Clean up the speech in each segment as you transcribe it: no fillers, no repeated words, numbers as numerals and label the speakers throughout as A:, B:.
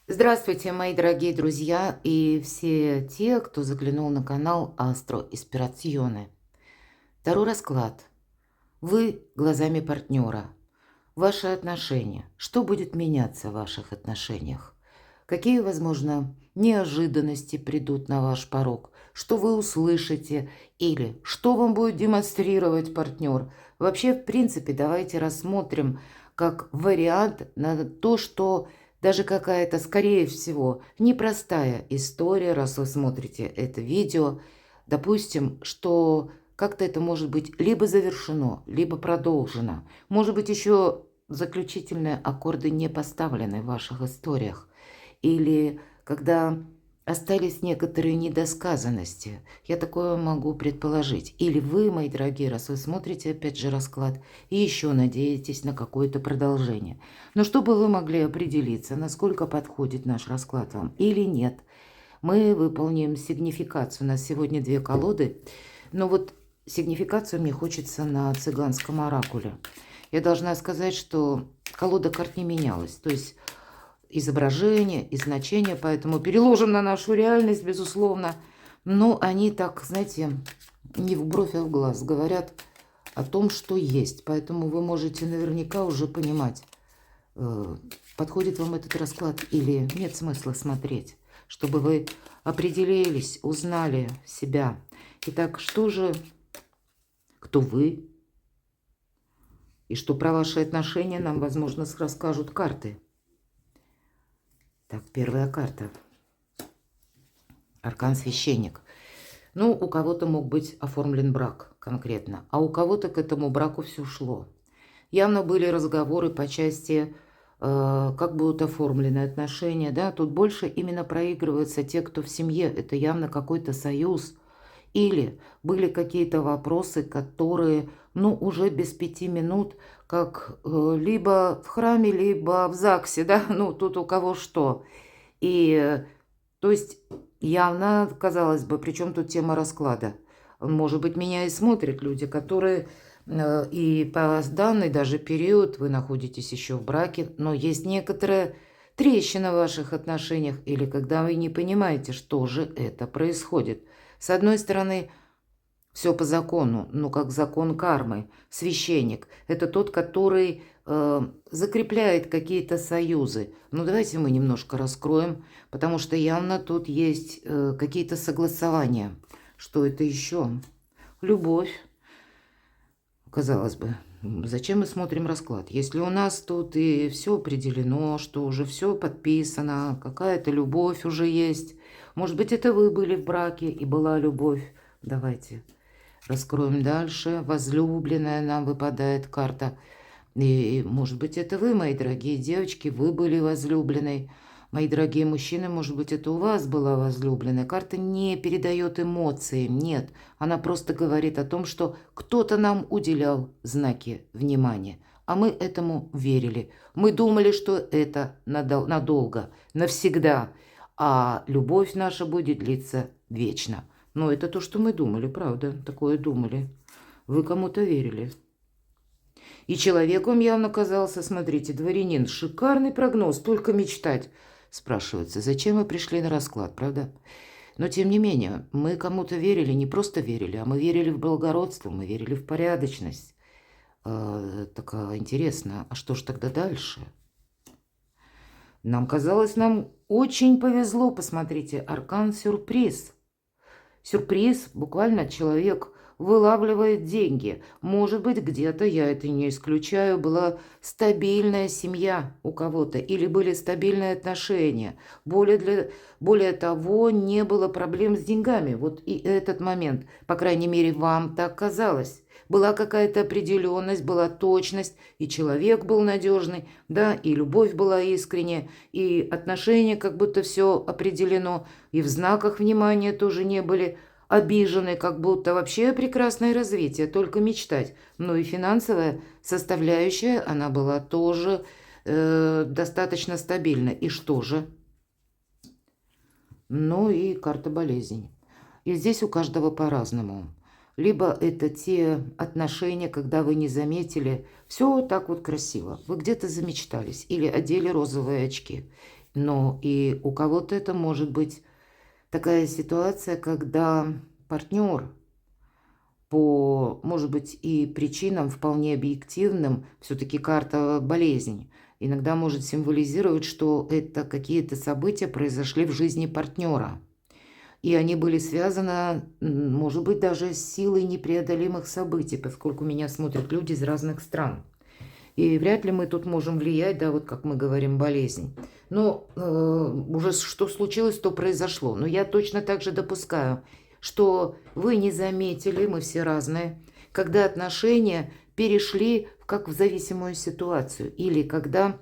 A: Здравствуйте, мои дорогие друзья и все те, кто заглянул на канал Астро Испирационе. Второй расклад. Вы глазами партнера. Ваши отношения. Что будет меняться в ваших отношениях? Какие, возможно, неожиданности придут на ваш порог? Что вы услышите? Или что вам будет демонстрировать партнер? Вообще, в принципе, давайте рассмотрим как вариант на то, что даже какая-то, скорее всего, непростая история, раз вы смотрите это видео, допустим, что как-то это может быть либо завершено, либо продолжено. Может быть, еще заключительные аккорды не поставлены в ваших историях. Или когда остались некоторые недосказанности. Я такое могу предположить. Или вы, мои дорогие, раз вы смотрите опять же расклад, и еще надеетесь на какое-то продолжение. Но чтобы вы могли определиться, насколько подходит наш расклад вам или нет, мы выполним сигнификацию. У нас сегодня 2 колоды. Но вот сигнификацию мне хочется на цыганском оракуле. Я должна сказать, что колода карт не менялась. То есть изображение и значение, поэтому переложим на нашу реальность, безусловно. Но они так, знаете, не в бровь, а в глаз говорят о том, что есть. Поэтому вы можете наверняка уже понимать, подходит вам этот расклад или нет смысла смотреть, чтобы вы определились, узнали себя. Итак, что же, кто вы и что про ваши отношения нам, возможно, расскажут карты. Так, первая карта. Аркан Священник. Ну, у кого-то мог быть оформлен брак конкретно, а у кого-то к этому браку все шло. Явно были разговоры по части, как будут оформлены отношения, да, тут больше именно проигрываются те, кто в семье, это явно какой-то союз. Или были какие-то вопросы, которые, ну, уже без 5 минут, как либо в храме, либо в ЗАГСе, да, ну, тут у кого что. И, то есть, явно, казалось бы, причем тут тема расклада. Может быть, меня и смотрят люди, которые и по данный даже период вы находитесь еще в браке, но есть некоторая трещина в ваших отношениях, или когда вы не понимаете, что же это происходит. С одной стороны, все по закону, ну, как закон кармы. Священник – это тот, который закрепляет какие-то союзы. Ну, давайте мы немножко раскроем, потому что явно тут есть какие-то согласования. Что это еще? Любовь. Казалось бы, зачем мы смотрим расклад? Если у нас тут и все определено, что уже все подписано, какая-то любовь уже есть. Может быть, это вы были в браке и была любовь. Давайте раскроем дальше. Возлюбленная нам выпадает карта. И, может быть, это вы, мои дорогие девочки, вы были возлюбленной. Мои дорогие мужчины, может быть, это у вас была возлюбленная. Карта не передает эмоции, нет. Она просто говорит о том, что кто-то нам уделял знаки внимания. А мы этому верили. Мы думали, что это надолго, навсегда. А любовь наша будет длиться вечно. Но это то, что мы думали, правда, такое думали. Вы кому-то верили. И человеком явно казался, смотрите, дворянин. Шикарный прогноз, только мечтать. Спрашивается, зачем мы пришли на расклад, правда? Но тем не менее, мы кому-то верили, не просто верили, а мы верили в благородство, мы верили в порядочность. Так интересно, а что ж тогда дальше? Нам казалось, нам очень повезло, посмотрите, аркан сюрприз. Сюрприз, буквально человек вылавливает деньги. Может быть, где-то, я это не исключаю, была стабильная семья у кого-то или были стабильные отношения. Более того, не было проблем с деньгами. Вот и этот момент, по крайней мере, вам так казалось. Была какая-то определенность, была точность, и человек был надежный, да, и любовь была искренняя, и отношения как будто все определено, и в знаках внимания тоже не были обижены, как будто вообще прекрасное развитие, только мечтать. Ну и финансовая составляющая, она была тоже достаточно стабильна. И что же? Ну и карта болезней. И здесь у каждого по-разному. Либо это те отношения, когда вы не заметили, все так вот красиво, вы где-то замечтались или одели розовые очки. Но и у кого-то это может быть такая ситуация, когда партнер по, может быть, и причинам вполне объективным, все-таки карта болезнь, иногда может символизировать, что это какие-то события произошли в жизни партнера. И они были связаны, может быть, даже с силой непреодолимых событий, поскольку меня смотрят люди из разных стран. И вряд ли мы тут можем влиять, да, вот как мы говорим, болезнь. Но уже что случилось, то произошло. Но я точно так же допускаю, что вы не заметили, мы все разные, когда отношения перешли как в зависимую ситуацию. Или когда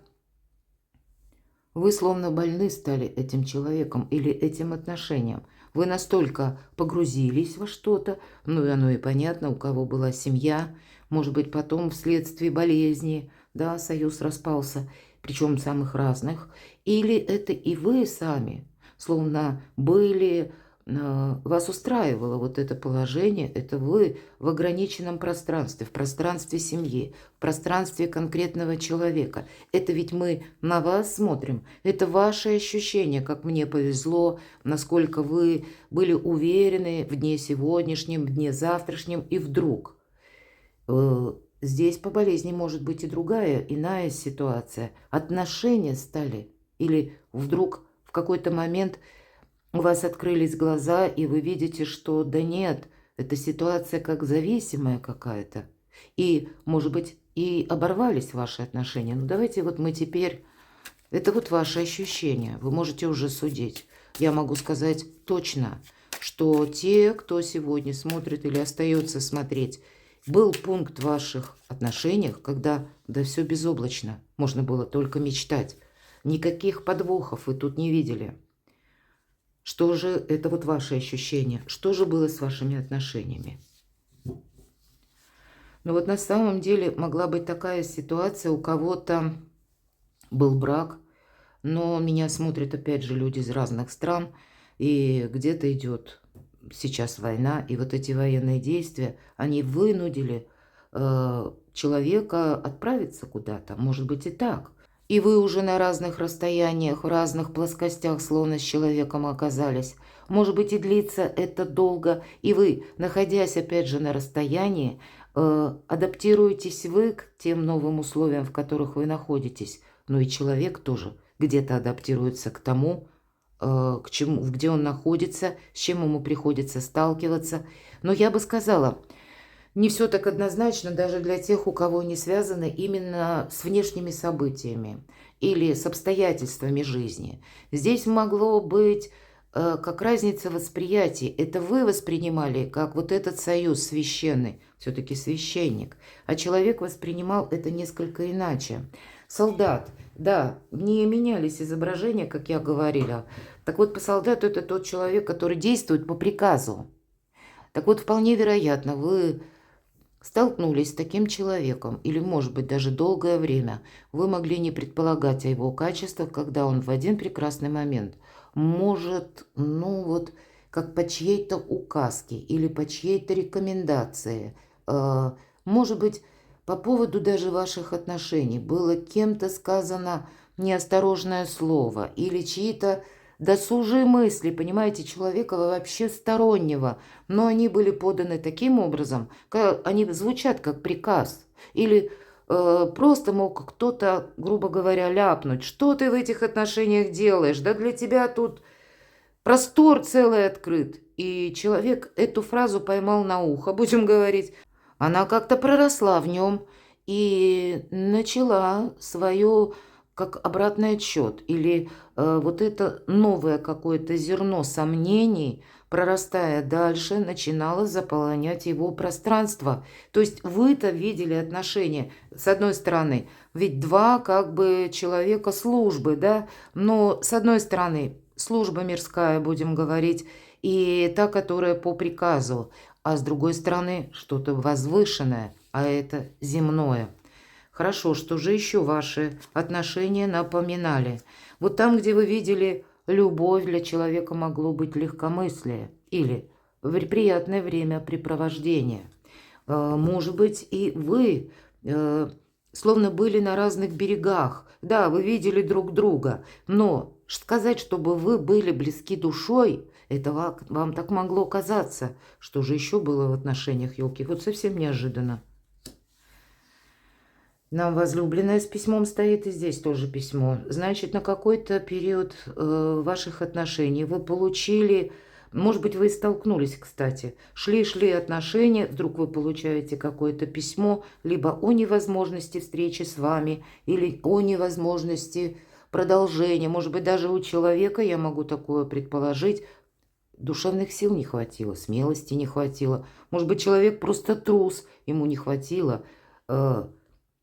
A: вы словно больны стали этим человеком или этим отношением. Вы настолько погрузились во что-то, ну и оно и понятно, у кого была семья, может быть, потом вследствие болезни, да, союз распался, причем самых разных. Или это и вы сами, словно были, вас устраивало вот это положение, это вы в ограниченном пространстве, в пространстве семьи, в пространстве конкретного человека. Это ведь мы на вас смотрим, это ваши ощущения, как мне повезло, насколько вы были уверены в дне сегодняшнем, в дне завтрашнем, и вдруг здесь по болезни может быть и другая, иная ситуация. Отношения стали, или вдруг в какой-то момент у вас открылись глаза, и вы видите, что да нет, эта ситуация как зависимая какая-то. И, может быть, и оборвались ваши отношения. Ну, давайте вот мы теперь... Это вот ваши ощущения. Вы можете уже судить. Я могу сказать точно, что те, кто сегодня смотрит или остается смотреть, был пункт в ваших отношениях, когда да все безоблачно. Можно было только мечтать. Никаких подвохов вы тут не видели. Что же это вот ваши ощущения? Что же было с вашими отношениями? Ну вот на самом деле могла быть такая ситуация, у кого-то был брак, но меня смотрят опять же люди из разных стран, и где-то идет сейчас война, и вот эти военные действия, они вынудили человека отправиться куда-то, может быть и так. И вы уже на разных расстояниях, в разных плоскостях, словно с человеком оказались. Может быть, и длится это долго, и вы, находясь опять же на расстоянии, адаптируетесь вы к тем новым условиям, в которых вы находитесь. Ну и человек тоже где-то адаптируется к тому, к чему, где он находится, с чем ему приходится сталкиваться. Но я бы сказала, не все так однозначно даже для тех, у кого не связано именно с внешними событиями или с обстоятельствами жизни. Здесь могло быть как разница восприятия. Это вы воспринимали как вот этот союз священный, все-таки священник, а человек воспринимал это несколько иначе. Солдат, да, не менялись изображения, как я говорила. Так вот, по солдату это тот человек, который действует по приказу. Так вот, вполне вероятно, вы столкнулись с таким человеком, или, может быть, даже долгое время, вы могли не предполагать о его качествах, когда он в один прекрасный момент может, ну вот, как по чьей-то указке или по чьей-то рекомендации, может быть, по поводу даже ваших отношений было кем-то сказано неосторожное слово или чьи-то досужие мысли, понимаете, человека вообще стороннего, но они были поданы таким образом, они звучат как приказ. Или просто мог кто-то, грубо говоря, ляпнуть, что ты в этих отношениях делаешь, да для тебя тут простор целый открыт. И человек эту фразу поймал на ухо, будем говорить. Она как-то проросла в нем и начала свою как обратный отсчет. Или вот это новое какое-то зерно сомнений, прорастая дальше, начинало заполонять его пространство. То есть вы-то видели отношения, с одной стороны, ведь два как бы человека службы, да, но с одной стороны служба мирская, будем говорить, и та, которая по приказу, а с другой стороны что-то возвышенное, а это земное. Хорошо, что же еще ваши отношения напоминали? Вот там, где вы видели любовь, для человека могло быть легкомыслие или приятное времяпрепровождение. Может быть, и вы словно были на разных берегах, да, вы видели друг друга, но сказать, чтобы вы были близки душой, это вам так могло казаться. Что же еще было в отношениях, елки? Вот совсем неожиданно. Нам возлюбленная с письмом стоит, и здесь тоже письмо. Значит, на какой-то период ваших отношений вы получили, может быть, вы и столкнулись, кстати. Шли отношения, вдруг вы получаете какое-то письмо, либо о невозможности встречи с вами, или о невозможности продолжения. Может быть, даже у человека, я могу такое предположить, душевных сил не хватило, смелости не хватило. Может быть, человек просто трус, ему не хватило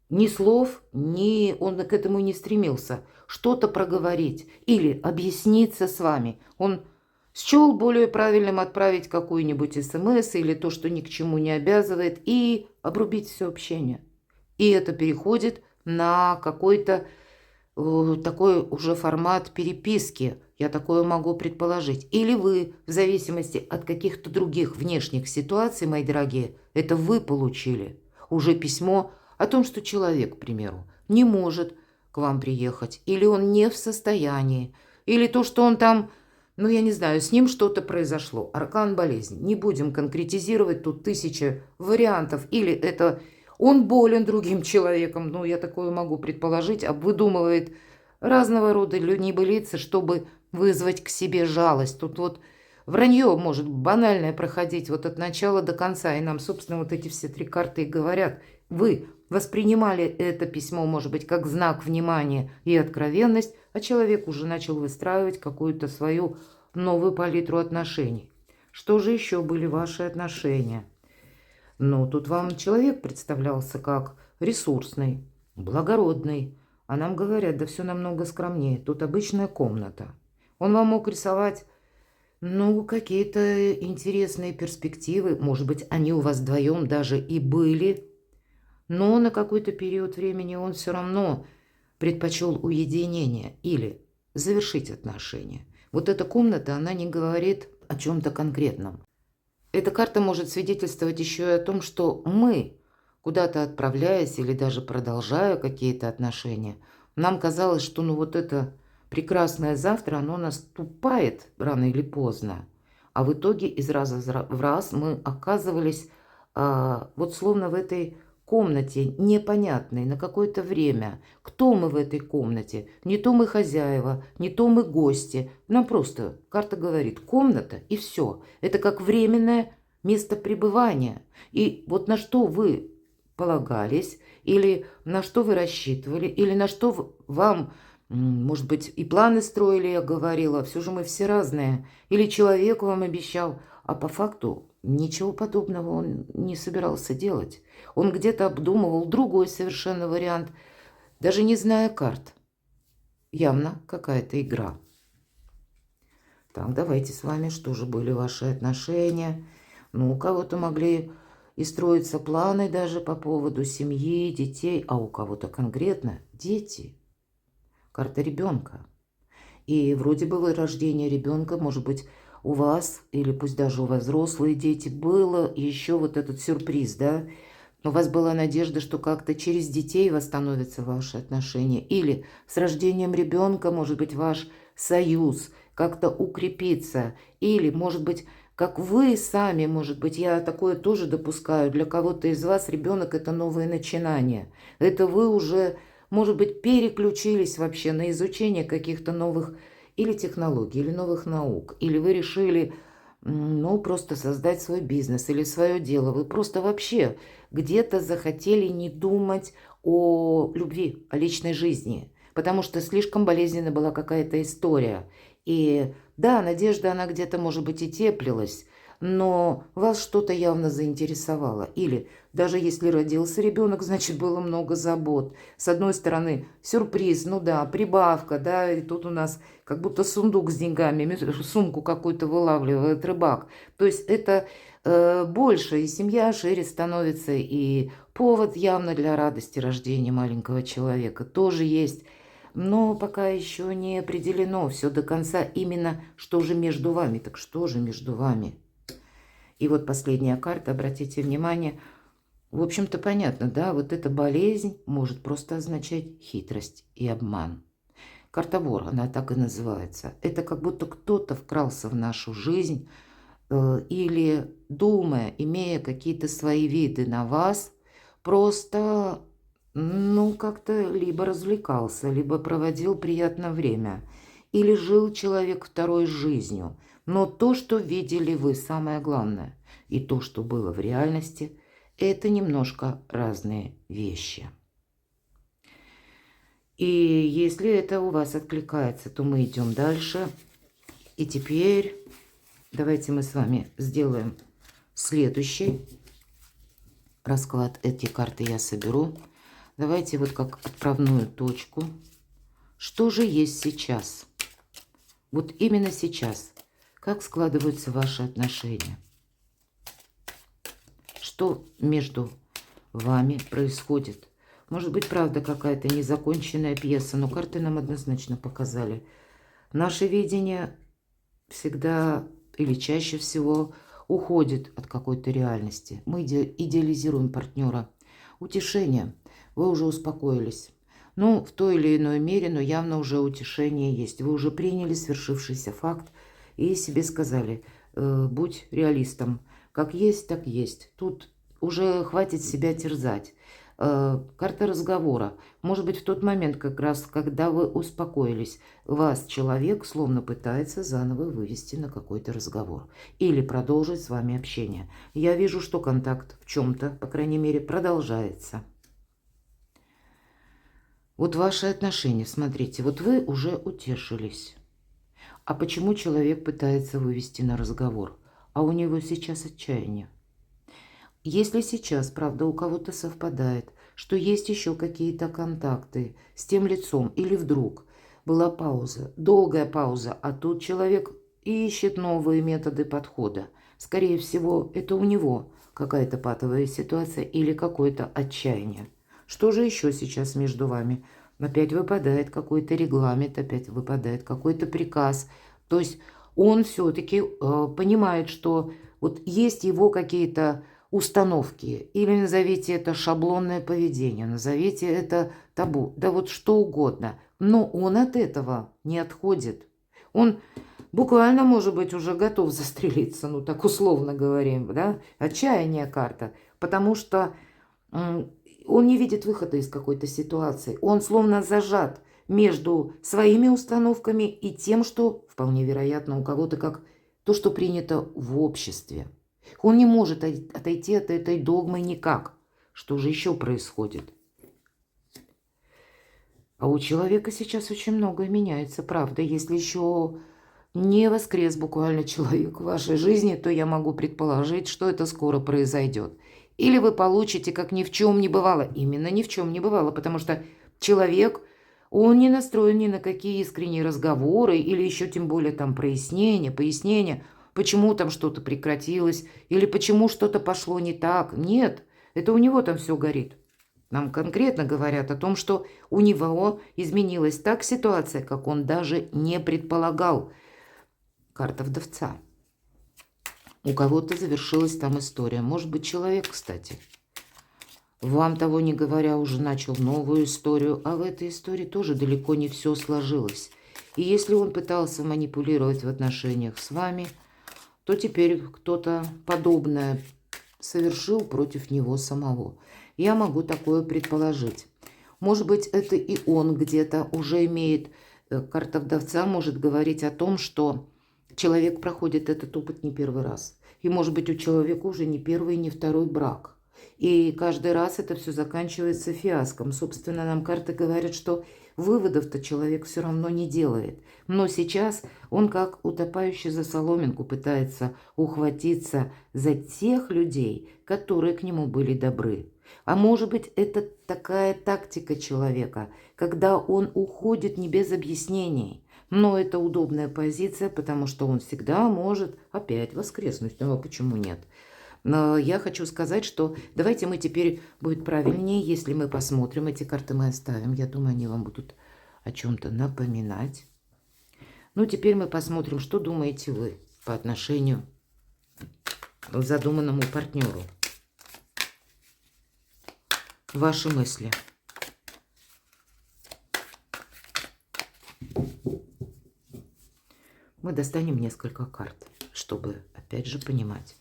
A: ни слов, ни он к этому не стремился. Что-то проговорить или объясниться с вами. Он счел более правильным отправить какую-нибудь СМС или то, что ни к чему не обязывает, и обрубить все общение. И это переходит на какой-то такой уже формат переписки. Я такое могу предположить. Или вы, в зависимости от каких-то других внешних ситуаций, мои дорогие, это вы получили уже письмо о том, что человек, к примеру, не может к вам приехать, или он не в состоянии, или то, что он там, ну, я не знаю, с ним что-то произошло, аркан болезни. Не будем конкретизировать, тут 1000 вариантов. Или это он болен другим человеком, ну, я такое могу предположить, выдумывает разного рода небылицы, чтобы вызвать к себе жалость. Тут вот вранье может банальное проходить вот от начала до конца, и нам, собственно, вот эти все 3 карты и говорят. Вы воспринимали это письмо, может быть, как знак внимания и откровенность, а человек уже начал выстраивать какую-то свою новую палитру отношений. Что же еще были ваши отношения? Ну, тут вам человек представлялся как ресурсный, благородный, а нам говорят, да все намного скромнее. Тут обычная комната. Он вам мог рисовать, ну, какие-то интересные перспективы. Может быть, они у вас вдвоем даже и были. Но на какой-то период времени он все равно предпочел уединение или завершить отношения. Вот эта комната, она не говорит о чем-то конкретном. Эта карта может свидетельствовать еще и о том, что мы, куда-то отправляясь или даже продолжая какие-то отношения, нам казалось, что ну вот это прекрасное завтра, оно наступает рано или поздно. А в итоге из раза в раз мы оказывались вот словно в этой комнате непонятной на какое-то время. Кто мы в этой комнате? Не то мы хозяева, не то мы гости. Нам просто карта говорит комната и все. Это как временное место пребывания. И вот на что вы полагались, или на что вы рассчитывали, или на что вам, может быть, и планы строили, я говорила, все же мы все разные. Или человек вам обещал, а по факту ничего подобного он не собирался делать. Он где-то обдумывал другой совершенно вариант, даже не зная карт. Явно какая-то игра. Так, давайте с вами, что же были ваши отношения. Ну, у кого-то могли и строиться планы даже по поводу семьи, детей, а у кого-то конкретно дети. Карта ребенка. И вроде бы рождение ребенка, может быть, у вас, или пусть даже у вас взрослые дети, было еще вот этот сюрприз, да? У вас была надежда, что как-то через детей восстановятся ваши отношения. Или с рождением ребенка, может быть, ваш союз как-то укрепится. Или, может быть, как вы сами, может быть, я такое тоже допускаю, для кого-то из вас ребенок – это новое начинание. Это вы уже, может быть, переключились вообще на изучение каких-то новых или технологий, или новых наук. Или вы решили, ну, просто создать свой бизнес или свое дело. Вы просто вообще где-то захотели не думать о любви, о личной жизни, потому что слишком болезненна была какая-то история. И да, надежда, она где-то, может быть, и теплилась, но вас что-то явно заинтересовало. Или даже если родился ребенок, значит, было много забот. С одной стороны, сюрприз, ну да, прибавка, да, и тут у нас как будто сундук с деньгами, сумку какую-то вылавливает рыбак. То есть это больше, и семья шире становится, и повод явно для радости рождения маленького человека тоже есть. Но пока еще не определено все до конца именно, что же между вами. Так что же между вами? И вот последняя карта, обратите внимание, В общем-то, понятно, да? Вот эта болезнь может просто означать хитрость и обман. Карта вор, она так и называется. Это как будто кто-то вкрался в нашу жизнь или, думая, имея какие-то свои виды на вас, просто, ну, как-то либо развлекался, либо проводил приятное время, или жил человек второй жизнью. Но то, что видели вы, самое главное, и то, что было в реальности, это немножко разные вещи. И если это у вас откликается, то мы идем дальше. И теперь давайте мы с вами сделаем следующий расклад. Эти карты я соберу. Давайте вот как отправную точку. Что же есть сейчас? Вот именно сейчас. Как складываются ваши отношения? Что между вами происходит? Может быть, правда, какая-то незаконченная пьеса, но карты нам однозначно показали. Наше видение всегда или чаще всего уходит от какой-то реальности. Мы идеализируем партнера. Утешение. Вы уже успокоились. Ну, в той или иной мере, но явно уже утешение есть. Вы уже приняли свершившийся факт и себе сказали, будь реалистом. Как есть, так есть. Тут уже хватит себя терзать. Карта разговора. Может быть, в тот момент, как раз, когда вы успокоились, вас человек словно пытается заново вывести на какой-то разговор или продолжить с вами общение. Я вижу, что контакт в чем-то, по крайней мере, продолжается. Вот ваши отношения, смотрите, вот вы уже утешились. А почему человек пытается вывести на разговор? А у него сейчас отчаяние. Если сейчас, правда, у кого-то совпадает, что есть еще какие-то контакты с тем лицом, или вдруг была пауза, долгая пауза, а тут человек ищет новые методы подхода. Скорее всего, это у него какая-то патовая ситуация или какое-то отчаяние. Что же еще сейчас между вами? Опять выпадает какой-то регламент, опять выпадает какой-то приказ. То есть он все-таки понимает, что вот есть его какие-то установки, или назовите это шаблонное поведение, назовите это табу, да вот что угодно. Но он от этого не отходит. Он буквально, может быть, уже готов застрелиться, ну так условно говорим, да, отчаяние карта, потому что он не видит выхода из какой-то ситуации. Он словно зажат между своими установками и тем, что, вполне вероятно, у кого-то как то, что принято в обществе. Он не может отойти от этой догмы никак. Что же еще происходит? А у человека сейчас очень многое меняется, правда. Если еще не воскрес буквально человек в вашей жизни, то я могу предположить, что это скоро произойдет. Или вы получите, как ни в чем не бывало. Именно ни в чем не бывало, потому что человек, он не настроен ни на какие искренние разговоры, или еще тем более там прояснения, пояснения, почему там что-то прекратилось, или почему что-то пошло не так. Нет, это у него там все горит. Нам конкретно говорят о том, что у него изменилась так ситуация, как он даже не предполагал. Карта вдовца. У кого-то завершилась там история. Может быть, человек, кстати. Вам того не говоря, уже начал новую историю, а в этой истории тоже далеко не все сложилось. И если он пытался манипулировать в отношениях с вами, то теперь кто-то подобное совершил против него самого. Я могу такое предположить. Может быть, это и он где-то уже имеет... Карта вдовца может говорить о том, что человек проходит этот опыт не первый раз. И, может быть, у человека уже не первый и не второй брак. И каждый раз это все заканчивается фиаском. Собственно, нам карты говорят, что выводов-то человек все равно не делает. Но сейчас он как утопающий за соломинку пытается ухватиться за тех людей, которые к нему были добры. А может быть, это такая тактика человека, когда он уходит не без объяснений. Но это удобная позиция, потому что он всегда может опять воскреснуть. Ну а почему нет? Но я хочу сказать, что давайте мы теперь, будет правильнее, если мы посмотрим, эти карты мы оставим. Я думаю, они вам будут о чем-то напоминать. Ну, теперь мы посмотрим, что думаете вы по отношению к задуманному партнеру. ваши мысли. Мы достанем несколько карт, чтобы, опять же, понимать.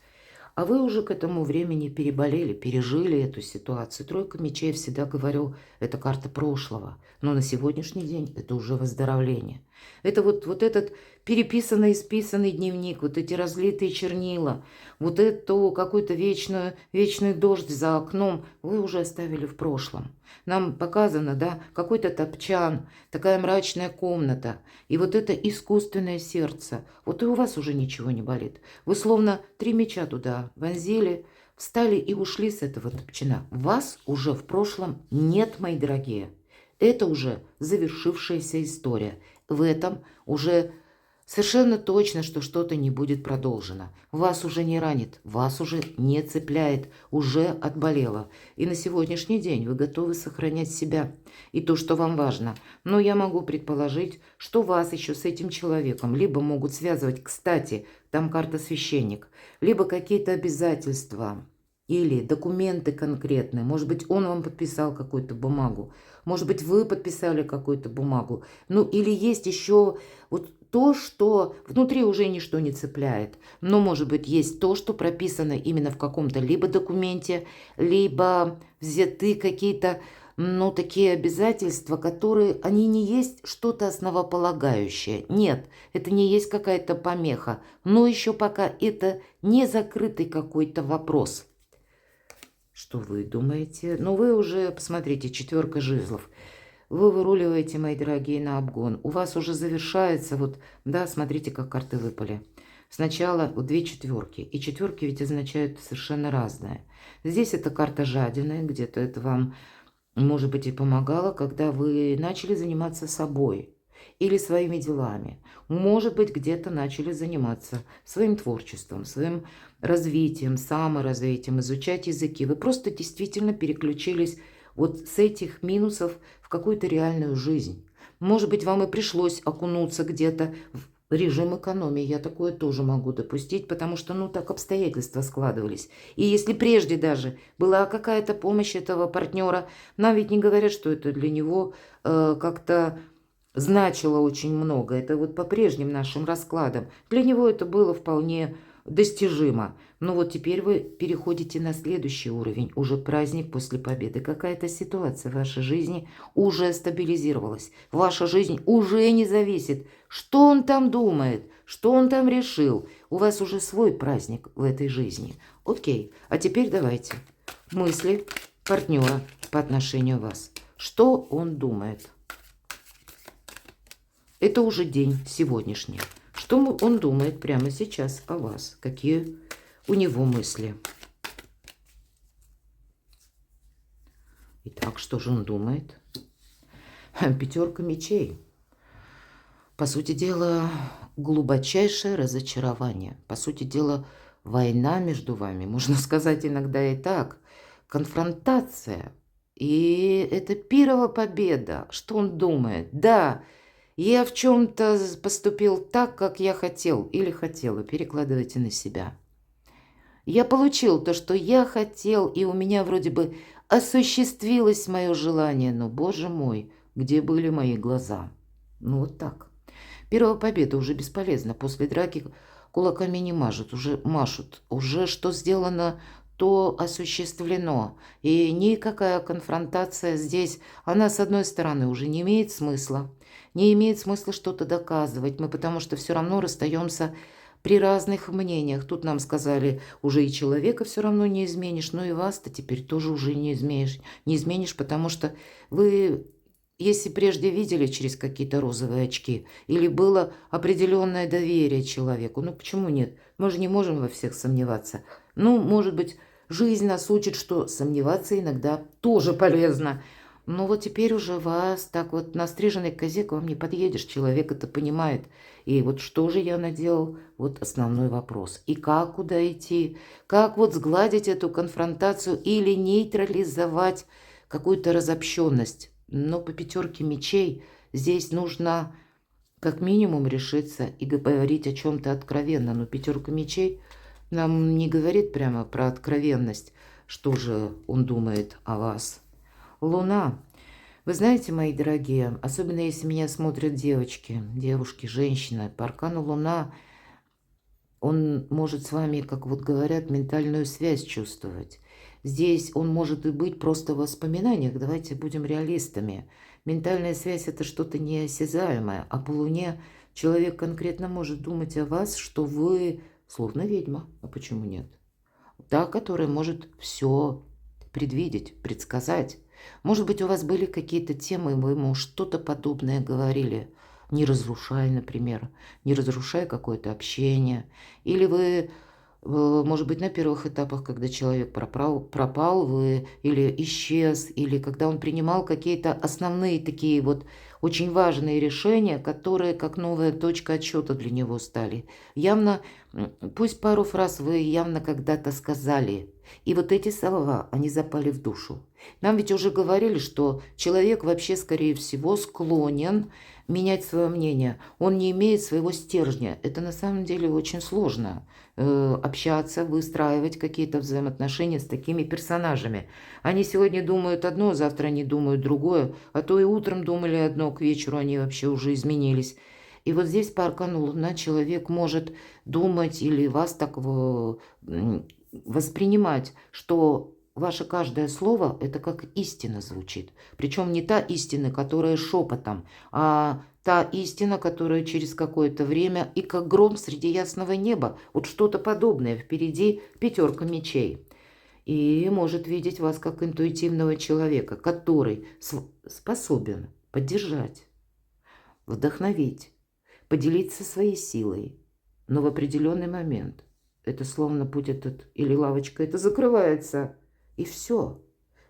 A: А вы уже к этому времени переболели, пережили эту ситуацию. Тройка мечей, всегда говорю, это карта прошлого. Но на сегодняшний день это уже выздоровление. Это вот этот переписанный, исписанный дневник, вот эти разлитые чернила, вот эту какую-то вечный дождь за окном вы уже оставили в прошлом. Нам показано, да, какой-то топчан, такая мрачная комната, и вот это искусственное сердце. Вот и у вас уже ничего не болит. Вы словно 3 меча туда вонзили, встали и ушли с этого топчана. Вас уже в прошлом нет, мои дорогие. Это уже завершившаяся история. В этом уже совершенно точно, что что-то не будет продолжено. Вас уже не ранит, вас уже не цепляет, уже отболело. И на сегодняшний день вы готовы сохранять себя и то, что вам важно. Но я могу предположить, что вас еще с этим человеком либо могут связывать, кстати, там карта священник, либо какие-то обязательства или документы конкретные. Может быть, он вам подписал какую-то бумагу. Может быть, вы подписали какую-то бумагу. Ну, или есть еще вот то, что внутри уже ничто не цепляет. Но, может быть, есть то, что прописано именно в каком-то либо документе, либо взяты какие-то, ну, такие обязательства, которые, они не есть что-то основополагающее. Нет, это не есть какая-то помеха. Но еще пока это не закрытый какой-то вопрос. Что вы думаете? Ну, вы уже, посмотрите, 4 жезлов. Вы выруливаете, мои дорогие, на обгон. У вас уже завершается, вот, да, смотрите, как карты выпали. Сначала вот 2 четверки. И четверки ведь означают совершенно разное. Здесь это карта жадины, где-то это вам, может быть, и помогало, когда вы начали заниматься собой или своими делами. Может быть, где-то начали заниматься своим творчеством, своим развитием, саморазвитием, изучать языки. Вы просто действительно переключились вот с этих минусов в какую-то реальную жизнь. Может быть, вам и пришлось окунуться где-то в режим экономии. Я такое тоже могу допустить, потому что, ну, так обстоятельства складывались. И если прежде даже была какая-то помощь этого партнера, нам ведь не говорят, что это для него как-то значило очень много. Это вот по прежним нашим раскладам. Для него это было вполне достижимо. Но вот теперь вы переходите на следующий уровень. Уже праздник после победы. Какая-то ситуация в вашей жизни уже стабилизировалась. Ваша жизнь уже не зависит, что он там думает, что он там решил. У вас уже свой праздник в этой жизни. Окей, а теперь давайте. Мысли партнера по отношению к вас. Что он думает? Это уже день сегодняшний. Что он думает прямо сейчас о вас? Какие у него мысли? Итак, что же он думает? 5 мечей. По сути дела, глубочайшее разочарование. По сути дела, война между вами. Можно сказать иногда и так. Конфронтация. И это первая победа. Что он думает? Да, я в чем-то поступил так, как я хотел или хотела. Перекладывайте на себя. Я получил то, что я хотел, и у меня вроде бы осуществилось мое желание. Но, боже мой, где были мои глаза? Ну, вот так. Первая победа уже бесполезна. После драки кулаками не мажут, уже машут. Уже что сделано, то осуществлено. И никакая конфронтация здесь, она, с одной стороны, уже не имеет смысла. Не имеет смысла что-то доказывать. Мы потому что все равно расстаемся при разных мнениях. Тут нам сказали, уже и человека все равно не изменишь, но и вас-то теперь тоже уже не изменишь, потому что вы, если прежде видели через какие-то розовые очки, или было определенное доверие человеку, ну почему нет? Мы же не можем во всех сомневаться. Ну, может быть, жизнь нас учит, что сомневаться иногда тоже полезно. Но вот теперь уже вас так вот на стриженной козе к вам не подъедешь, человек это понимает. И вот что же я наделал? Вот основной вопрос. И как, куда идти? Как вот сгладить эту конфронтацию или нейтрализовать какую-то разобщенность? Но по 5 мечей здесь нужно как минимум решиться и говорить о чем-то откровенно. Но 5 мечей нам не говорит прямо про откровенность, что же он думает о вас. Луна. Вы знаете, мои дорогие, особенно если меня смотрят девочки, девушки, женщины, по аркану Луна, он может с вами, как вот говорят, ментальную связь чувствовать. Здесь он может и быть просто в воспоминаниях, давайте будем реалистами. Ментальная связь – это что-то неосязаемое, а по Луне человек конкретно может думать о вас, что вы словно ведьма, а почему нет? Та, которая может все предвидеть, предсказать. Может быть, у вас были какие-то темы, вы ему что-то подобное говорили. Не разрушай, например, не разрушай какое-то общение. Или вы, может быть, на первых этапах, когда человек пропал вы, или исчез, или когда он принимал какие-то основные такие вот очень важные решения, которые как новая точка отсчета для него стали. Явно, пусть пару фраз вы явно когда-то сказали, и вот эти слова, они запали в душу. Нам ведь уже говорили, что человек вообще, скорее всего, склонен менять свое мнение. Он не имеет своего стержня. Это на самом деле очень сложно. Общаться, выстраивать какие-то взаимоотношения с такими персонажами. Они сегодня думают одно, завтра они думают другое, а то и утром думали одно, к вечеру они вообще уже изменились. И вот здесь по аркану Луна человек может думать или вас так воспринимать, что ваше каждое слово – это как истина звучит. Причем не та истина, которая шепотом, а та истина, которая через какое-то время и как гром среди ясного неба. Вот что-то подобное. Впереди пятерка мечей. И может видеть вас как интуитивного человека, который способен поддержать, вдохновить, поделиться своей силой, но в определенный момент это словно путь этот или лавочка это закрывается, и все,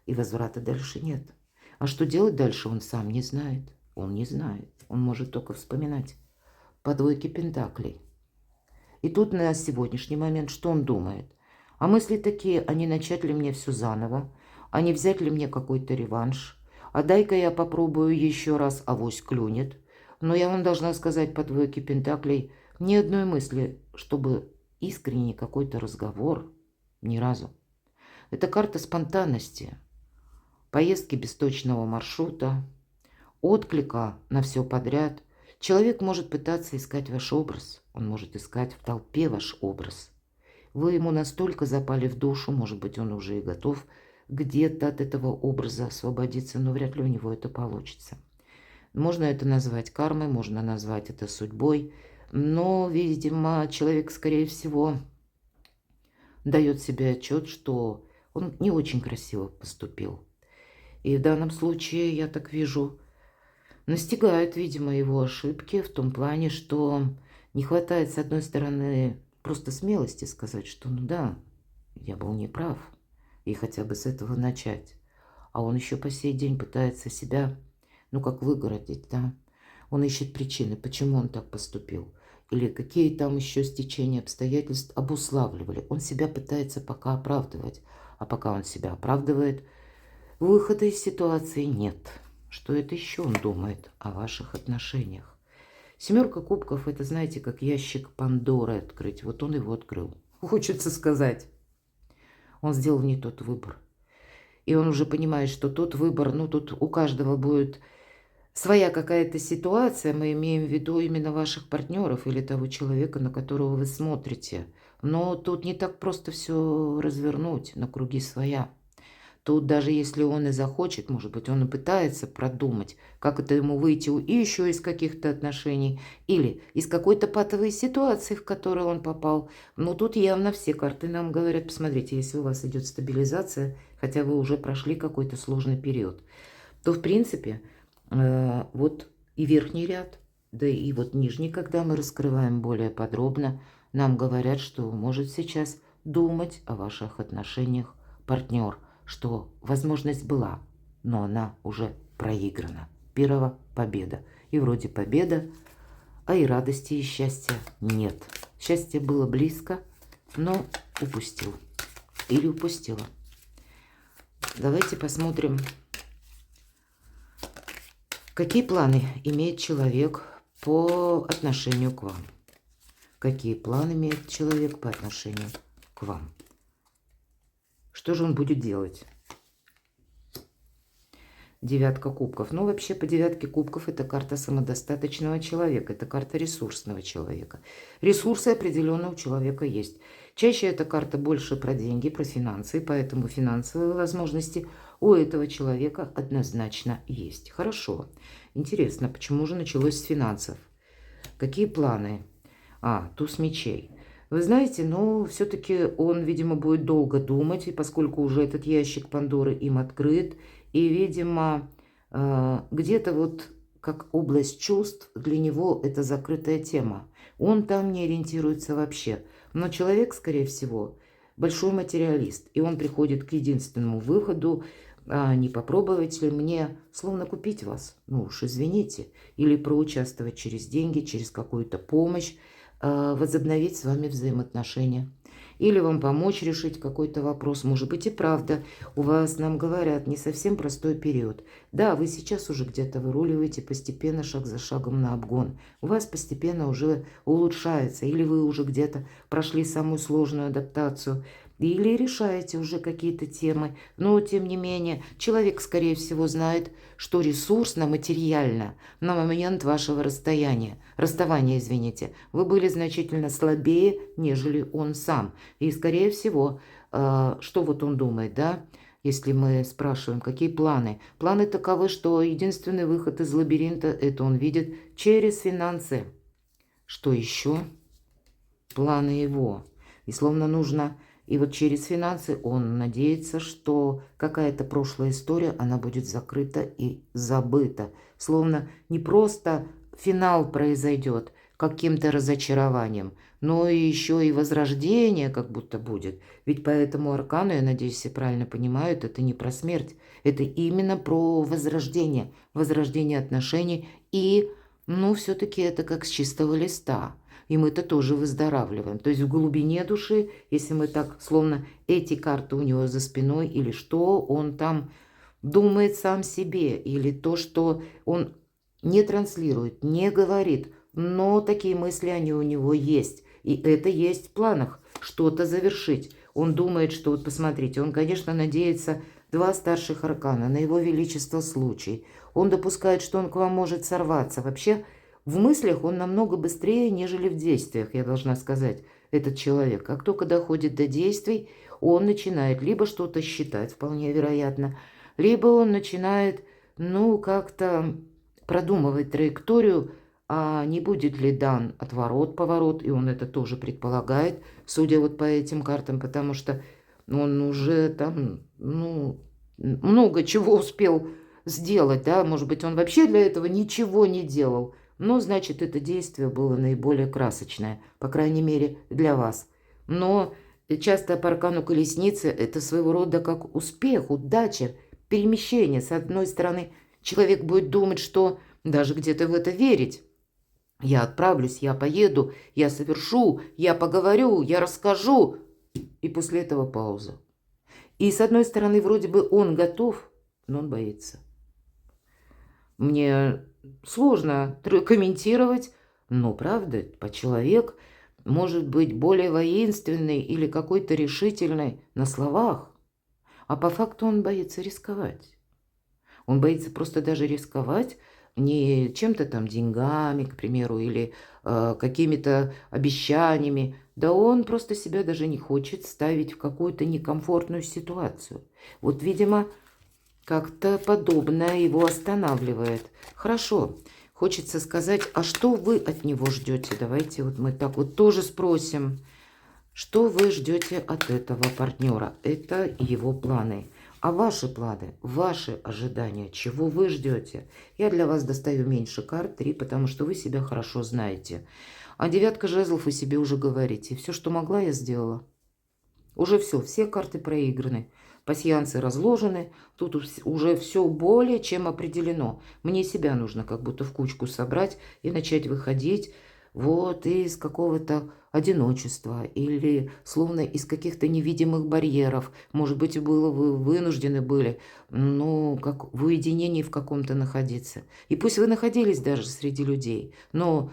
A: и возврата дальше нет. А что делать дальше, он сам не знает. Он не знает. Он может только вспоминать по двойке пентаклей. И тут на сегодняшний момент что он думает? А мысли такие, а не начать ли мне все заново? А не взять ли мне какой-то реванш? А дай-ка я попробую еще раз, авось клюнет. Но я вам должна сказать по двойке пентаклей ни одной мысли, чтобы искренний какой-то разговор. Ни разу. Это карта спонтанности, поездки без точного маршрута, отклика на все подряд. Человек может пытаться искать ваш образ, он может искать в толпе ваш образ. Вы ему настолько запали в душу, может быть, он уже и готов где-то от этого образа освободиться, но вряд ли у него это получится. Можно это назвать кармой, можно назвать это судьбой, но, видимо, человек, скорее всего, дает себе отчет, что он не очень красиво поступил. И в данном случае, я так вижу, настигают, видимо, его ошибки в том плане, что не хватает, с одной стороны, просто смелости сказать, что ну да, я был неправ, и хотя бы с этого начать. А он еще по сей день пытается себя, ну как выгородить, да? Он ищет причины, почему он так поступил. Или какие там еще стечения обстоятельств обуславливали. Он себя пытается пока оправдывать. А пока он себя оправдывает, выхода из ситуации нет. Что это еще он думает о ваших отношениях? Семерка кубков – это, знаете, как ящик Пандоры открыть. Вот он его открыл. Хочется сказать. Он сделал не тот выбор. И он уже понимает, что тот выбор, ну тут у каждого будет своя какая-то ситуация. Мы имеем в виду именно ваших партнеров или того человека, на которого вы смотрите. Но тут не так просто все развернуть на круги своя. Тут даже если он и захочет, может быть, он и пытается продумать, как это ему выйти и еще из каких-то отношений, или из какой-то патовой ситуации, в которую он попал. Но тут явно все карты нам говорят, посмотрите, если у вас идет стабилизация, хотя вы уже прошли какой-то сложный период, то, в принципе, вот и верхний ряд, да и вот нижний, когда мы раскрываем более подробно, нам говорят, что может сейчас думать о ваших отношениях партнер, что возможность была, но она уже проиграна. Первая победа. И вроде победа, а и радости, и счастья нет. Счастье было близко, но упустил. Или упустила. Давайте посмотрим, какие планы имеет человек по отношению к вам. Какие планы имеет человек по отношению к вам. Что же он будет делать? Девятка кубков. Но вообще по девятке кубков это карта самодостаточного человека, это карта ресурсного человека. Ресурсы определенно у человека есть. Чаще эта карта больше про деньги, про финансы, поэтому финансовые возможности у этого человека однозначно есть. Хорошо. Интересно, почему же началось с финансов? Какие планы? Туз мечей. Вы знаете, но все-таки он, видимо, будет долго думать, и поскольку уже этот ящик Пандоры им открыт, и, видимо, где-то вот как область чувств для него это закрытая тема. Он там не ориентируется вообще. Но человек, скорее всего, большой материалист, и он приходит к единственному выходу: не попробовать ли мне словно купить вас? Ну уж извините. Или проучаствовать через деньги, через какую-то помощь, возобновить с вами взаимоотношения. Или вам помочь решить какой-то вопрос. Может быть и правда, у вас, нам говорят, не совсем простой период. Да, вы сейчас уже где-то выруливаете постепенно, шаг за шагом на обгон. У вас постепенно уже улучшается. Или вы уже где-то прошли самую сложную адаптацию. Или решаете уже какие-то темы. Но, тем не менее, человек, скорее всего, знает, что ресурсно, материально на момент вашего расставания, вы были значительно слабее, нежели он сам. И, скорее всего, что вот он думает, да? Если мы спрашиваем, какие планы? Планы таковы, что единственный выход из лабиринта, это он видит через финансы. Что еще? Планы его. И словно нужно... И вот через финансы он надеется, что какая-то прошлая история, она будет закрыта и забыта. Словно не просто финал произойдет каким-то разочарованием, но и еще и возрождение как будто будет. Ведь по этому аркану, я надеюсь, все правильно понимают, это не про смерть. Это именно про возрождение. Возрождение отношений. И, все-таки это как с чистого листа. И мы-то тоже выздоравливаем. То есть в глубине души, если мы так, словно эти карты у него за спиной, или что он там думает сам себе, или то, что он не транслирует, не говорит, но такие мысли, они у него есть. И это есть в планах, что-то завершить. Он думает, что, вот посмотрите, он, конечно, надеется, 2 старших аркана, на его величество случай. Он допускает, что он к вам может сорваться. Вообще, в мыслях он намного быстрее, нежели в действиях, я должна сказать, этот человек. Как только доходит до действий, он начинает либо что-то считать, вполне вероятно, либо он начинает, как-то продумывать траекторию, а не будет ли дан отворот-поворот, и он это тоже предполагает, судя вот по этим картам, потому что он уже там, много чего успел сделать, да, может быть, он вообще для этого ничего не делал. Но, значит, это действие было наиболее красочное, по крайней мере, для вас. Но часто по аркану колесницы это своего рода как успех, удача, перемещение. С одной стороны, человек будет думать, что даже где-то в это верить. Я отправлюсь, я поеду, я совершу, я поговорю, я расскажу. И после этого пауза. И с одной стороны, вроде бы он готов, но он боится. Мне сложно комментировать, но правда, человек может быть более воинственный или какой-то решительный на словах, а по факту он боится рисковать. Он боится просто даже рисковать не чем-то там деньгами, к примеру, или какими-то обещаниями. Да он просто себя даже не хочет ставить в какую-то некомфортную ситуацию. Вот, видимо, как-то подобное его останавливает. Хорошо, хочется сказать, а что вы от него ждете? Давайте вот мы так вот тоже спросим. Что вы ждете от этого партнера? Это его планы. А ваши планы, ваши ожидания, чего вы ждете? Я для вас достаю меньше карт, 3, потому что вы себя хорошо знаете. А 9 жезлов вы себе уже говорите. Все, что могла, я сделала. Уже все карты проиграны. Пасьянсы разложены, тут уже все более чем определено. Мне себя нужно как будто в кучку собрать и начать выходить вот из какого-то одиночества или словно из каких-то невидимых барьеров. Может быть, вы вынуждены были, как в уединении в каком-то находиться. И пусть вы находились даже среди людей, но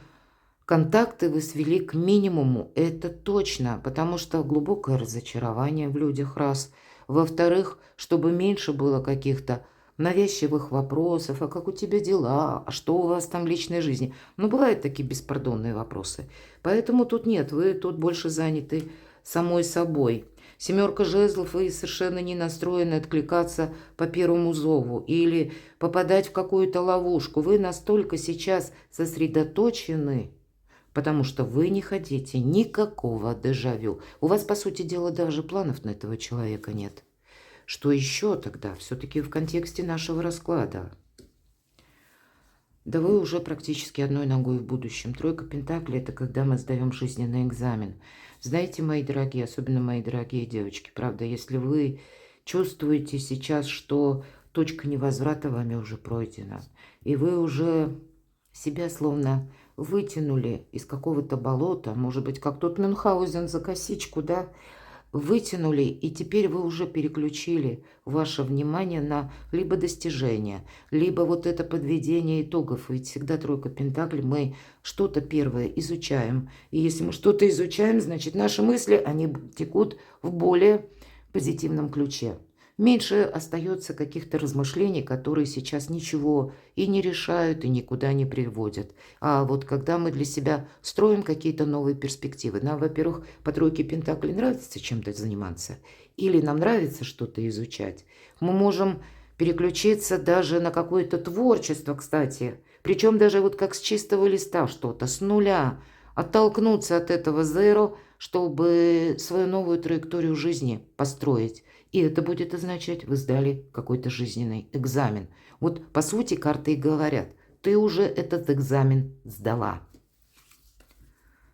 A: контакты вы свели к минимуму, это точно, потому что глубокое разочарование в людях, раз. Во-вторых, чтобы меньше было каких-то навязчивых вопросов, а как у тебя дела, а что у вас там в личной жизни. Ну, бывают такие беспардонные вопросы. Поэтому тут нет, вы тут больше заняты самой собой. Семерка жезлов, вы совершенно не настроены откликаться по первому зову или попадать в какую-то ловушку. Вы настолько сейчас сосредоточены, потому что вы не хотите никакого дежавю. У вас, по сути дела, даже планов на этого человека нет. Что еще тогда? Все-таки в контексте нашего расклада. Да вы уже практически одной ногой в будущем. Тройка пентаклей – это когда мы сдаем жизненный экзамен. Знаете, мои дорогие, особенно мои дорогие девочки, правда, если вы чувствуете сейчас, что точка невозврата вами уже пройдена, и вы уже себя словно вытянули из какого-то болота, может быть, как тот Мюнхгаузен за косичку, да, вытянули, и теперь вы уже переключили ваше внимание на либо достижение, либо вот это подведение итогов. Ведь всегда тройка пентаклей, мы что-то первое изучаем. И если мы что-то изучаем, значит, наши мысли, они текут в более позитивном ключе. Меньше остается каких-то размышлений, которые сейчас ничего и не решают, и никуда не приводят. А вот когда мы для себя строим какие-то новые перспективы, нам, во-первых, по тройке пентаклей нравится чем-то заниматься, или нам нравится что-то изучать, мы можем переключиться даже на какое-то творчество, кстати, причем даже вот как с чистого листа что-то, с нуля, оттолкнуться от этого зеро, чтобы свою новую траекторию жизни построить. И это будет означать, вы сдали какой-то жизненный экзамен. Вот по сути карты и говорят, ты уже этот экзамен сдала.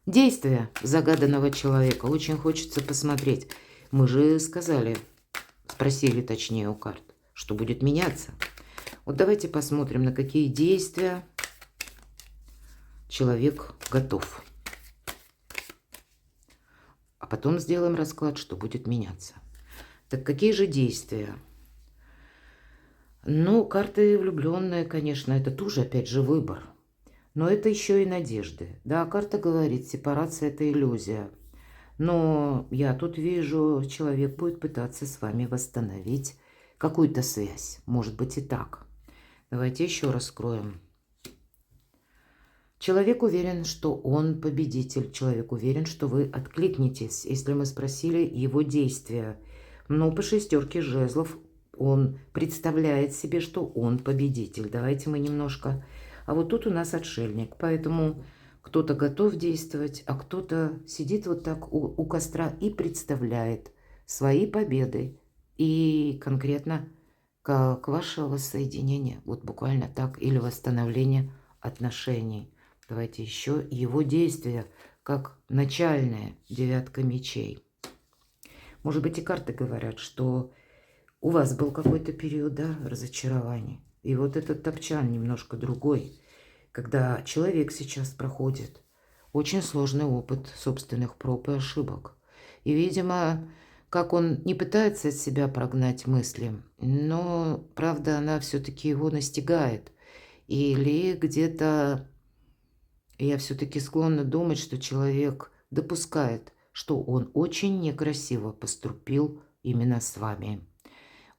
A: Действия загаданного человека очень хочется посмотреть. Мы же сказали, спросили точнее у карт, что будет меняться. Вот давайте посмотрим, на какие действия человек готов. А потом сделаем расклад, что будет меняться. Так какие же действия? Ну, карты влюбленные, конечно, это тоже, опять же, выбор. Но это еще и надежды. Да, карта говорит, сепарация – это иллюзия. Но я тут вижу, человек будет пытаться с вами восстановить какую-то связь. Может быть и так. Давайте еще раскроем. Человек уверен, что он победитель. Человек уверен, что вы откликнетесь, если мы спросили его действия. Но по шестерке жезлов он представляет себе, что он победитель. Давайте мы немножко... А вот тут у нас отшельник, поэтому кто-то готов действовать, а кто-то сидит вот так у костра и представляет свои победы. И конкретно как вашего воссоединения, вот буквально так, или восстановления отношений. Давайте еще его действия, как начальная девятка мечей. Может быть, и карты говорят, что у вас был какой-то период, да, разочарований. И вот этот топчан немножко другой, когда человек сейчас проходит очень сложный опыт собственных проб и ошибок. И, видимо, как он не пытается от себя прогнать мысли, но, правда, она все-таки его настигает. Или где-то я все-таки склонна думать, что человек допускает, что он очень некрасиво поступил именно с вами.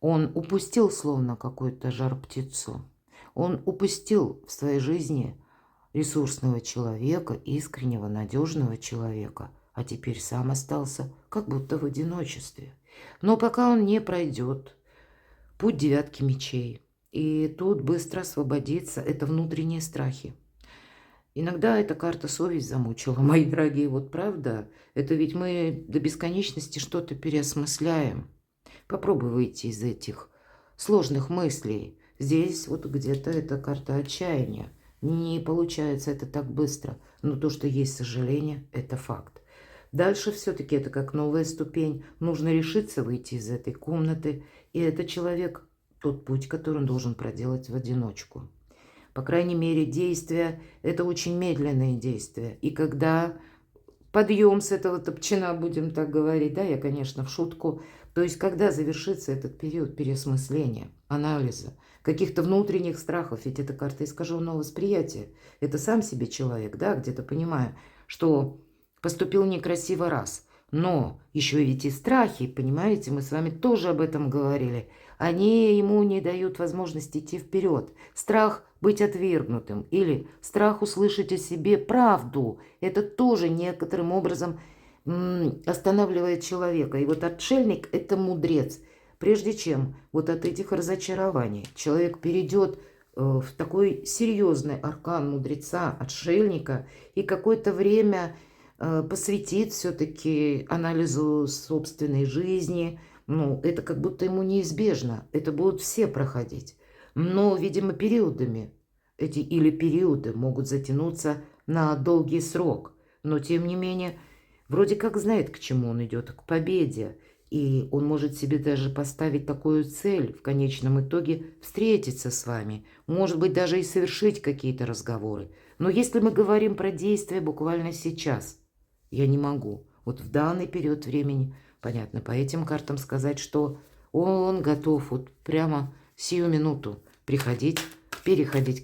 A: Он упустил словно какую-то жар-птицу. Он упустил в своей жизни ресурсного человека, искреннего, надежного человека, а теперь сам остался как будто в одиночестве. Но пока он не пройдет путь девятки мечей, и тут быстро освободиться, это внутренние страхи. Иногда эта карта совесть замучила, мои дорогие, вот правда, это ведь мы до бесконечности что-то переосмысляем. Попробуй выйти из этих сложных мыслей. Здесь вот где-то эта карта отчаяния. Не получается это так быстро, но то, что есть сожаление, это факт. Дальше все-таки это как новая ступень. Нужно решиться выйти из этой комнаты, и это человек, тот путь, который он должен проделать в одиночку. По крайней мере, действия – это очень медленные действия. И когда подъем с этого топчина, будем так говорить, да, я, конечно, в шутку, то есть когда завершится этот период переосмысления, анализа, каких-то внутренних страхов, ведь это карта искаженного восприятия, это сам себе человек, да, где-то понимая, что поступил некрасиво раз, но еще ведь и страхи, понимаете, мы с вами тоже об этом говорили, Они ему не дают возможности идти вперед. Страх быть отвергнутым или страх услышать о себе правду. Это тоже некоторым образом останавливает человека. И вот отшельник – это мудрец. Прежде чем вот от этих разочарований человек перейдет в такой серьезный аркан мудреца, отшельника, и какое-то время посвятит все-таки анализу собственной жизни. Ну, это как будто ему неизбежно. Это будут все проходить. Но, видимо, периодами. Эти или периоды могут затянуться на долгий срок. Но, тем не менее, вроде как знает, к чему он идет, к победе. И он может себе даже поставить такую цель, в конечном итоге встретиться с вами. Может быть, даже и совершить какие-то разговоры. Но если мы говорим про действия буквально сейчас, я не могу. Вот в данный период времени, понятно, по этим картам сказать, что он готов вот прямо сию минуту переходить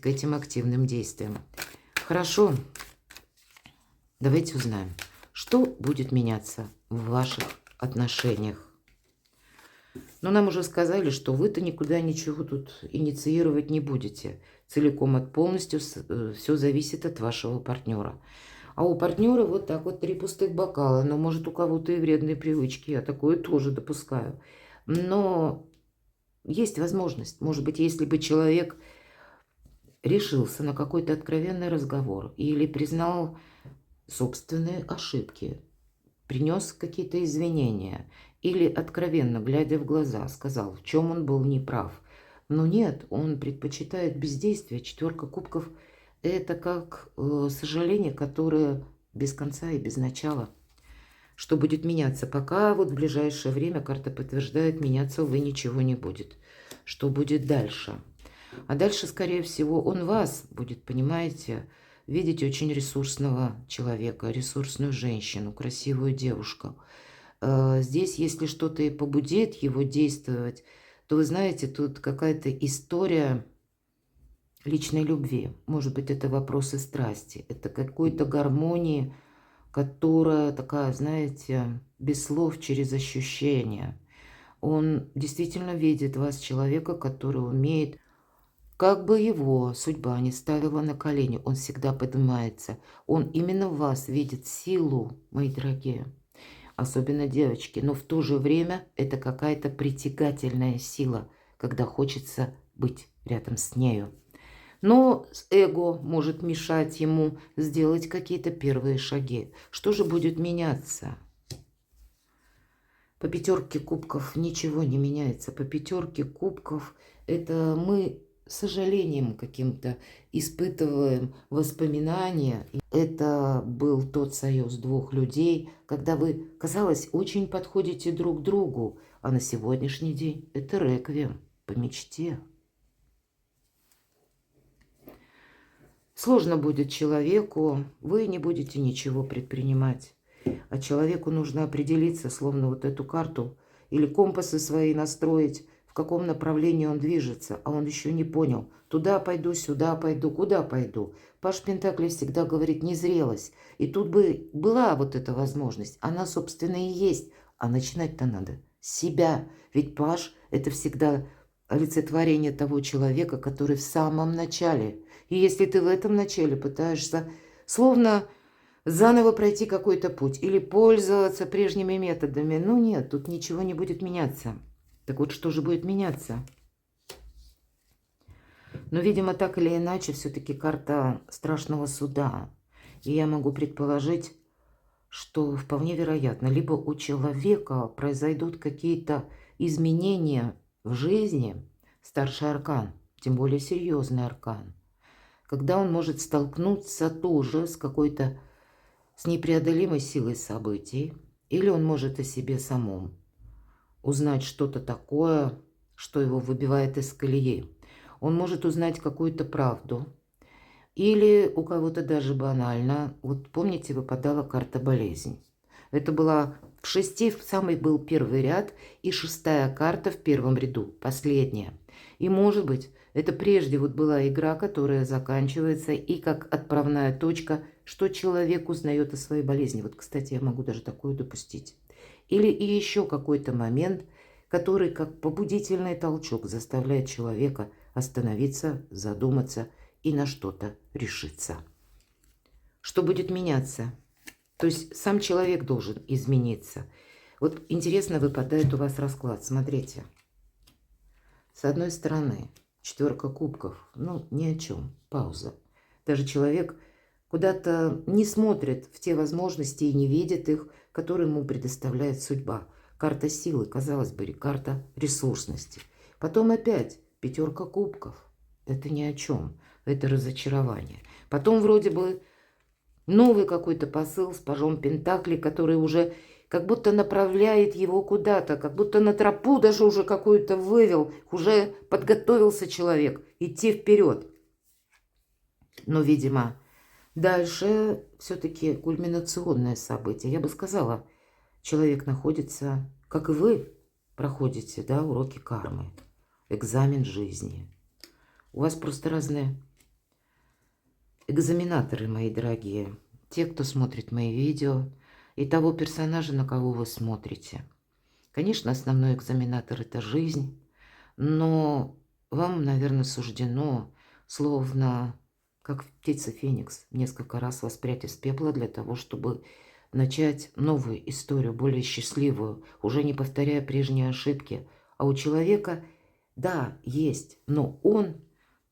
A: к этим активным действиям. Хорошо. Давайте узнаем, что будет меняться в ваших отношениях. Но нам уже сказали, что вы-то никуда ничего тут инициировать не будете. Целиком от полностью все зависит от вашего партнера. А у партнера вот так вот 3 пустых бокала. Но может у кого-то и вредные привычки. Я такое тоже допускаю. Но есть возможность. Может быть, если бы человек решился на какой-то откровенный разговор или признал собственные ошибки, принес какие-то извинения или откровенно, глядя в глаза, сказал, в чем он был неправ. Но нет, он предпочитает бездействие. 4 кубков – это как сожаление, которое без конца и без начала. Что будет меняться? Пока вот в ближайшее время карта подтверждает, меняться, увы, ничего не будет. Что будет дальше? А дальше, скорее всего, он вас будет, понимаете, видеть очень ресурсного человека, ресурсную женщину, красивую девушку. Здесь, если что-то и побудит его действовать, то, вы знаете, тут какая-то история личной любви. Может быть, это вопросы страсти, это какой-то гармонии, которая такая, знаете, без слов, через ощущения. Он действительно видит вас, человека, который умеет, как бы его судьба не ставила на колени, он всегда поднимается. Он именно в вас видит силу, мои дорогие, особенно девочки. Но в то же время это какая-то притягательная сила, когда хочется быть рядом с нею. Но эго может мешать ему сделать какие-то первые шаги. Что же будет меняться? По 5 кубков ничего не меняется. По 5 кубков это мы с сожалением каким-то испытываем воспоминания. Это был тот союз 2 людей, когда вы, казалось, очень подходите друг к другу. А на сегодняшний день это реквием по мечте. Сложно будет человеку, вы не будете ничего предпринимать. А человеку нужно определиться, словно вот эту карту, или компасы свои настроить, в каком направлении он движется, а он еще не понял. Туда пойду, сюда пойду, куда пойду. Паш Пентаклей всегда говорит незрелость. И тут бы была вот эта возможность. Она, собственно, и есть. А начинать-то надо с себя. Ведь Паш – это всегда олицетворение того человека, который в самом начале. И если ты в этом начале пытаешься словно заново пройти какой-то путь или пользоваться прежними методами, ну нет, тут ничего не будет меняться. Так вот, что же будет меняться? Но, видимо, так или иначе, все-таки карта страшного суда. И я могу предположить, что вполне вероятно, либо у человека произойдут какие-то изменения в жизни, старший аркан, тем более серьезный аркан, когда он может столкнуться тоже с какой-то с непреодолимой силой событий, или он может о себе самом узнать что-то такое, что его выбивает из колеи. Он может узнать какую-то правду, или у кого-то даже банально. Вот помните, выпадала карта болезнь. Это была в 6, самый был первый ряд, и 6-я карта в первом ряду, последняя. И может быть, это прежде вот была игра, которая заканчивается, и как отправная точка, что человек узнает о своей болезни. Вот, кстати, я могу даже такое допустить. Или и еще какой-то момент, который как побудительный толчок заставляет человека остановиться, задуматься и на что-то решиться. Что будет меняться? То есть сам человек должен измениться. Вот интересно выпадает у вас расклад. Смотрите. С одной стороны, 4 кубков. Ну, ни о чем. Пауза. Даже человек куда-то не смотрит в те возможности и не видит их, которые ему предоставляет судьба. Карта силы, казалось бы, карта ресурсности. Потом опять 5 кубков. Это ни о чем. Это разочарование. Потом вроде бы новый какой-то посыл с пажом Пентаклей, который уже как будто направляет его куда-то, как будто на тропу даже уже какую-то вывел, уже подготовился человек идти вперед. Но, видимо, дальше все-таки кульминационное событие. Я бы сказала, человек находится, как и вы проходите, да, уроки кармы, экзамен жизни. У вас просто разные экзаменаторы, мои дорогие. Те, кто смотрит мои видео, и того персонажа, на кого вы смотрите. Конечно, основной экзаменатор – это жизнь, но вам, наверное, суждено, словно как птица Феникс, несколько раз воспрять из пепла для того, чтобы начать новую историю, более счастливую, уже не повторяя прежние ошибки. А у человека, да, есть, но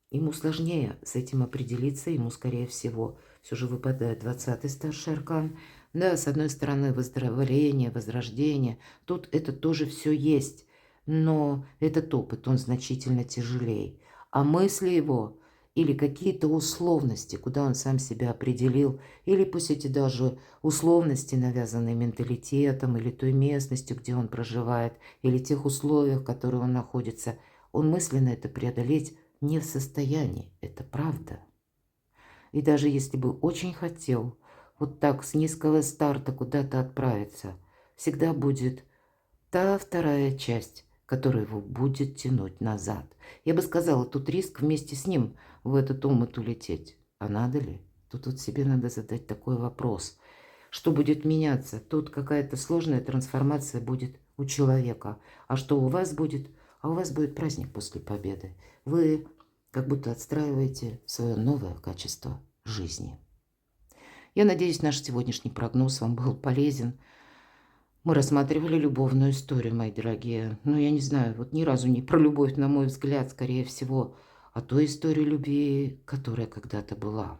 A: ему сложнее с этим определиться, ему, скорее всего, все же выпадает 20-й старший аркан. Да, с одной стороны, выздоровление, возрождение, тут это тоже все есть, но этот опыт, он значительно тяжелее. А мысли его или какие-то условности, куда он сам себя определил, или пусть эти даже условности, навязанные менталитетом, или той местностью, где он проживает, или тех условиях, в которых он находится, он мысленно это преодолеть не в состоянии, это правда. И даже если бы очень хотел вот так с низкого старта куда-то отправиться, всегда будет та вторая часть, которая его будет тянуть назад. Я бы сказала, тут риск вместе с ним в этот омут улететь. А надо ли? Тут вот себе надо задать такой вопрос. Что будет меняться? Тут какая-то сложная трансформация будет у человека. А что у вас будет? А у вас будет праздник после победы. Вы как будто отстраиваете свое новое качество жизни. Я надеюсь, наш сегодняшний прогноз вам был полезен. Мы рассматривали любовную историю, мои дорогие. Ну, я не знаю, вот ни разу не про любовь, на мой взгляд, скорее всего, а той историю любви, которая когда-то была.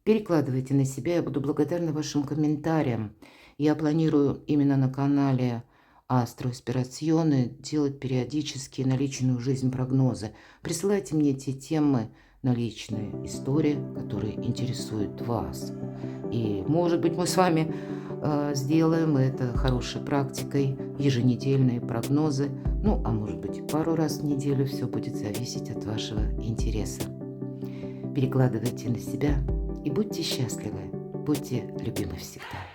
A: Перекладывайте на себя, я буду благодарна вашим комментариям. Я планирую именно на канале Астро Испирационе делать периодически на личную жизнь прогнозы. Присылайте мне те темы на личные истории, которые интересуют вас. И, может быть, мы с вами сделаем это хорошей практикой, еженедельные прогнозы. Ну, а может быть, пару раз в неделю, все будет зависеть от вашего интереса. Перекладывайте на себя и будьте счастливы, будьте любимы всегда.